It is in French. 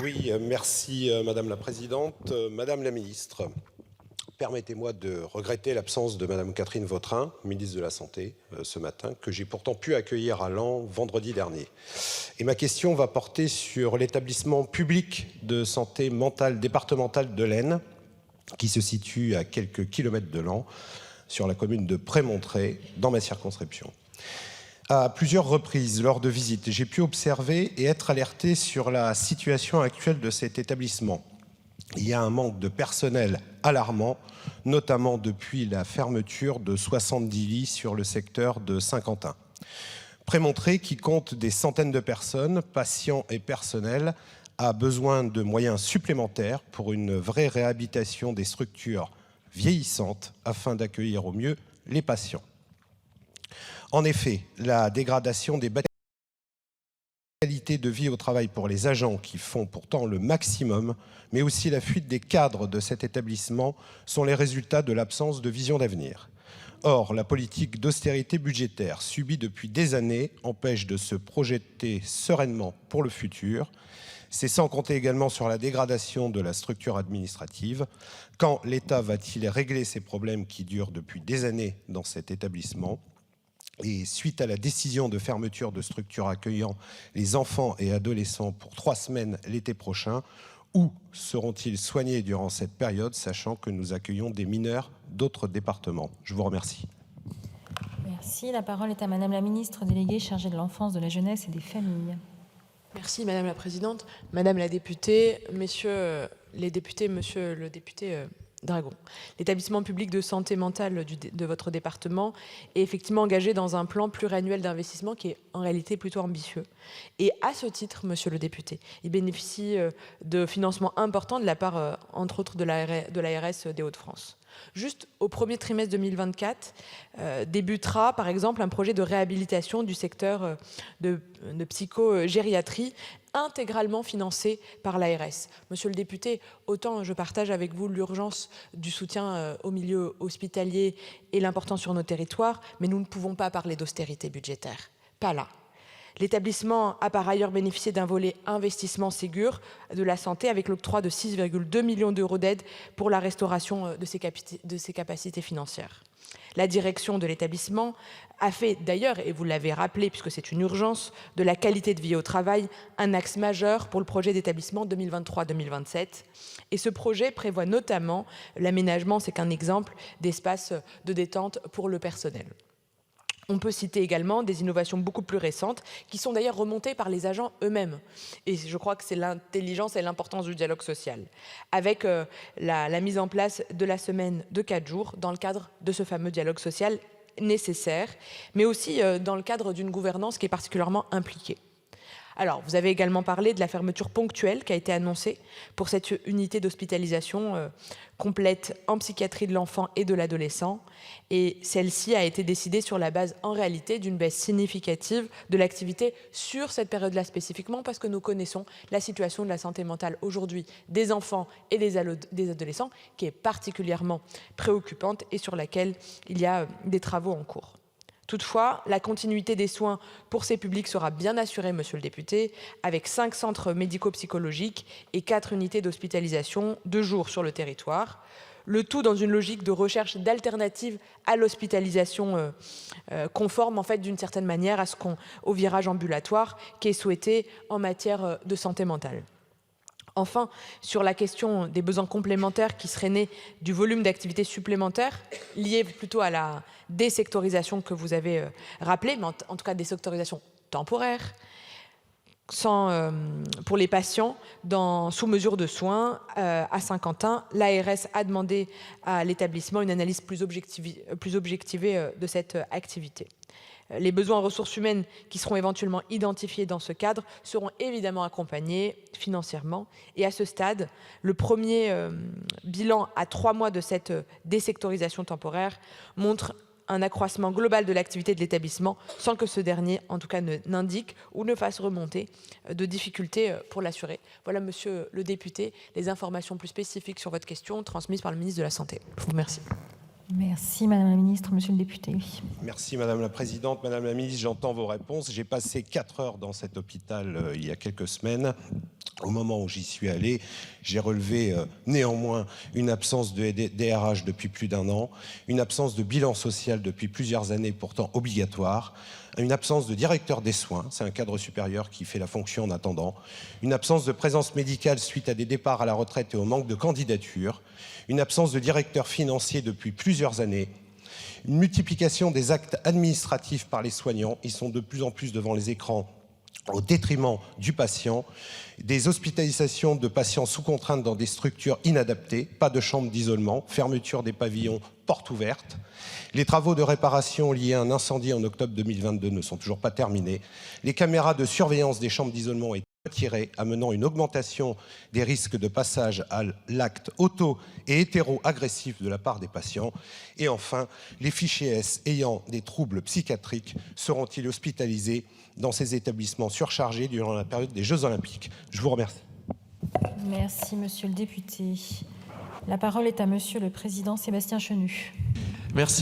Oui, merci Madame la Présidente. Madame la Ministre, permettez-moi de regretter l'absence de Madame Catherine Vautrin, ministre de la Santé, ce matin, que j'ai pourtant pu accueillir à Laon vendredi dernier. Et ma question va porter sur l'établissement public de santé mentale départemental de l'Aisne, qui se situe à quelques kilomètres de Laon, sur la commune de Prémontré, dans ma circonscription. À plusieurs reprises, lors de visites, j'ai pu observer et être alerté sur la situation actuelle de cet établissement. Il y a un manque de personnel alarmant, notamment depuis la fermeture de 70 lits sur le secteur de Saint-Quentin. Prémontré, qui compte des centaines de personnes, patients et personnels, a besoin de moyens supplémentaires pour une vraie réhabilitation des structures vieillissantes afin d'accueillir au mieux les patients. En effet, la dégradation des qualité de vie au travail pour les agents qui font pourtant le maximum, mais aussi la fuite des cadres de cet établissement sont les résultats de l'absence de vision d'avenir. Or, la politique d'austérité budgétaire subie depuis des années empêche de se projeter sereinement pour le futur. C'est sans compter également sur la dégradation de la structure administrative. Quand l'État va-t-il régler ces problèmes qui durent depuis des années dans cet établissement ? Et suite à la décision de fermeture de structures accueillant les enfants et adolescents pour 3 semaines l'été prochain, où seront-ils soignés durant cette période, sachant que nous accueillons des mineurs d'autres départements? Je vous remercie. Merci. La parole est à Madame la ministre déléguée chargée de l'enfance, de la jeunesse et des familles. Merci Madame la Présidente, Madame la députée, Messieurs les députés, Monsieur le député Dragon. L'établissement public de santé mentale de votre département est effectivement engagé dans un plan pluriannuel d'investissement qui est en réalité plutôt ambitieux. Et à ce titre, Monsieur le député, il bénéficie de financements importants de la part, entre autres, de l'ARS des Hauts-de-France. Juste au premier trimestre 2024, débutera par exemple un projet de réhabilitation du secteur de psychogériatrie intégralement financé par l'ARS. Monsieur le député, autant je partage avec vous l'urgence du soutien au milieu hospitalier et l'importance sur nos territoires, mais nous ne pouvons pas parler d'austérité budgétaire. Pas là. L'établissement a par ailleurs bénéficié d'un volet investissement Ségur de la santé avec l'octroi de 6,2 millions d'euros d'aide pour la restauration de ses capacités financières. La direction de l'établissement a fait d'ailleurs, et vous l'avez rappelé puisque c'est une urgence, de la qualité de vie au travail un axe majeur pour le projet d'établissement 2023-2027. Et ce projet prévoit notamment l'aménagement, c'est qu'un exemple, d'espaces de détente pour le personnel. On peut citer également des innovations beaucoup plus récentes qui sont d'ailleurs remontées par les agents eux-mêmes. Et je crois que c'est l'intelligence et l'importance du dialogue social. Avec la mise en place de la semaine de 4 jours dans le cadre de ce fameux dialogue social nécessaire, mais aussi dans le cadre d'une gouvernance qui est particulièrement impliquée. Alors, vous avez également parlé de la fermeture ponctuelle qui a été annoncée pour cette unité d'hospitalisation complète en psychiatrie de l'enfant et de l'adolescent. Et celle-ci a été décidée sur la base, en réalité, d'une baisse significative de l'activité sur cette période-là spécifiquement, parce que nous connaissons la situation de la santé mentale aujourd'hui des enfants et des adolescents, qui est particulièrement préoccupante et sur laquelle il y a des travaux en cours. Toutefois, la continuité des soins pour ces publics sera bien assurée, Monsieur le député, avec 5 centres médico-psychologiques et 4 unités d'hospitalisation 2 jours sur le territoire. Le tout dans une logique de recherche d'alternatives à l'hospitalisation conforme, en fait, d'une certaine manière, au virage ambulatoire qui est souhaité en matière de santé mentale. Enfin, sur la question des besoins complémentaires qui seraient nés du volume d'activités supplémentaires, liés plutôt à la désectorisation que vous avez rappelée, mais en tout cas désectorisation temporaire, pour les patients sous mesure de soins à Saint-Quentin, l'ARS a demandé à l'établissement une analyse plus objectivée de cette activité. Les besoins en ressources humaines qui seront éventuellement identifiés dans ce cadre seront évidemment accompagnés financièrement. Et à ce stade, le premier bilan à 3 mois de cette désectorisation temporaire montre un accroissement global de l'activité de l'établissement sans que ce dernier, en tout cas, n'indique ou ne fasse remonter de difficultés pour l'assurer. Voilà, Monsieur le député, les informations plus spécifiques sur votre question transmises par le ministre de la Santé. Je vous remercie. Merci Madame la Ministre. Monsieur le député. Oui. Merci Madame la Présidente. Madame la Ministre, j'entends vos réponses. J'ai passé 4 heures dans cet hôpital il y a quelques semaines. Au moment où j'y suis allé, j'ai relevé néanmoins une absence de DRH depuis plus d'1 an, une absence de bilan social depuis plusieurs années pourtant obligatoire, une absence de directeur des soins, c'est un cadre supérieur qui fait la fonction en attendant, une absence de présence médicale suite à des départs à la retraite et au manque de candidature, une absence de directeur financier depuis plusieurs années, une multiplication des actes administratifs par les soignants, ils sont de plus en plus devant les écrans au détriment du patient, des hospitalisations de patients sous contrainte dans des structures inadaptées, pas de chambres d'isolement, fermeture des pavillons, portes ouvertes. Les travaux de réparation liés à un incendie en octobre 2022 ne sont toujours pas terminés. Les caméras de surveillance des chambres d'isolement ont été retirées, amenant une augmentation des risques de passage à l'acte auto- et hétéro-agressif de la part des patients. Et enfin, les fichiers S ayant des troubles psychiatriques seront-ils hospitalisés dans ces établissements surchargés durant la période des Jeux Olympiques? Je vous remercie. Merci, monsieur le député. La parole est à monsieur le président Sébastien Chenu. Merci.